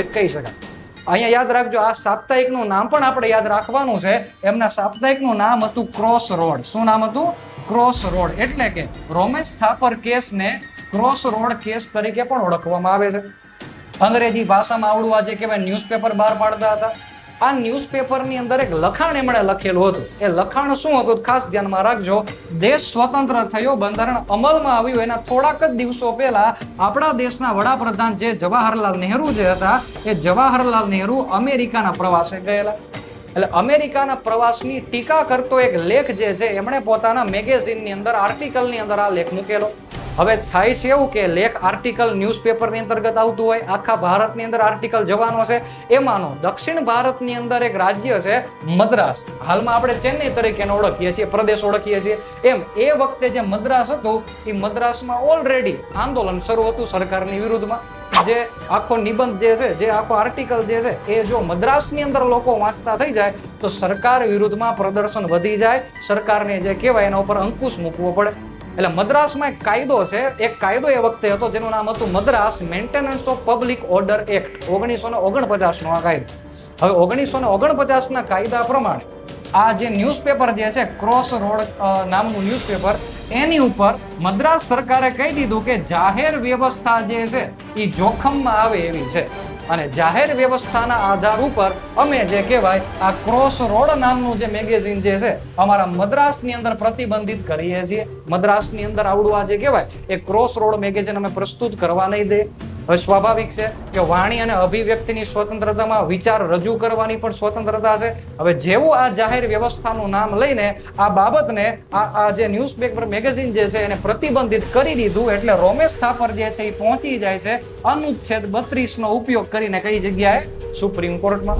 કહી શકાય। અહીંયા યાદ રાખજો, આ સાપ્તાહિકનું નામ પણ આપણે યાદ રાખવાનું છે। એમના સાપ્તાહિકનું નામ હતું ક્રોસ રોડ। શું નામ હતું? Cross road. એટલે કે રોમેશ થાપર કેસને ક્રોસ રોડ કેસ તરીકે પણ ઓળખવામાં આવે છે। અંગ્રેજી ભાષામાં આવડું આ જે કહેવાય ન્યૂઝપેપર બહાર પાડતા હતા। આ ન્યૂઝપેપરની અંદર એક લખાણ એમણે લખેલું હતું। એ લખાણ શું હતું ખાસ ધ્યાનમાં રાખજો। દેશ સ્વતંત્ર થયો, બંધારણ અમલમાં આવ્યું, એના થોડાક જ દિવસો પહેલા આપણા દેશના વડાપ્રધાન જે જવાહરલાલ નહેરુ જે હતા, એ જવાહરલાલ નહેરુ અમેરિકાના પ્રવાસે ગયેલા। એટલે અમેરિકાના પ્રવાસની ટીકા કરતો એક લેખ જે છે એમણે પોતાના મેગેઝિનની અંદર, આર્ટિકલની અંદર આ લેખ મૂકેલો। હવે થાય છે એવું કે લેખ આર્ટિકલ ન્યૂઝપેપરની અંતર્ગત આવતું હોય, આખા ભારતની અંદર આર્ટિકલ જવાનો છે। એમાંનો દક્ષિણ ભારતની અંદર એક રાજ્ય છે મદ્રાસ, હાલમાં આપણે ચેન્નઈ તરીકે ઓળખીએ છીએ, પ્રદેશ ઓળખીએ છીએ। એમ એ વખતે જે મદ્રાસ હતું એ મદ્રાસમાં ઓલરેડી આંદોલન શરૂ હતું સરકારની વિરુદ્ધમાં। જે આખો નિબંધ જે છે, જે આખો આર્ટિકલ જે છે, એ જો મદ્રાસની અંદર લોકો વાંચતા થઈ જાય તો સરકાર વિરુદ્ધમાં પ્રદર્શન વધી જાય, સરકારને જે કહેવાય એના ઉપર અંકુશ મૂકવો પડે। એટલે મદ્રાસમાં એક કાયદો છે, એક કાયદો એ વખતે હતો જેનું નામ હતું Madras maintenance of public order act 1949 નો આ કાયદો। હવે 1949 ના કાયદા પ્રમાણે આ જે ન્યૂઝપેપર જે છે ક્રોસ રોડ નામનું ન્યૂઝપેપર, એની ઉપર મદ્રાસ સરકારે કહી દીધું કે જાહેર વ્યવસ્થા જે છે એ જોખમમાં આવે એવી છે, અને જાહેર વ્યવસ્થાના આધાર ઉપર અમે જે કહેવાય આ ક્રોસ રોડ નામનું જે મેગેઝિન જે છે અમારા મદ્રાસની અંદર પ્રતિબંધિત કરીએ છીએ। મદ્રાસની અંદર આવડું આ જે કહેવાય એ ક્રોસ રોડ મેગેઝિન અમે પ્રસ્તુત કરવા નહીં દે। હવે સ્વાભાવિક છે કે વાણી અને અભિવ્યક્તિની સ્વતંત્રતામાં વિચાર રજૂ કરવાની પણ સ્વતંત્રતા છે। હવે જેવું આ જાહેર વ્યવસ્થાનું નામ લઈને આ બાબતને આ જે ન્યૂઝપેપર મેગેઝિન જે છે એને પ્રતિબંધિત કરી દીધું, એટલે રોમેશ થાપર જે છે એ પહોંચી જાય છે અનુચ્છેદ 32 નો ઉપયોગ કરીને કઈ જગ્યાએ? સુપ્રીમ કોર્ટમાં।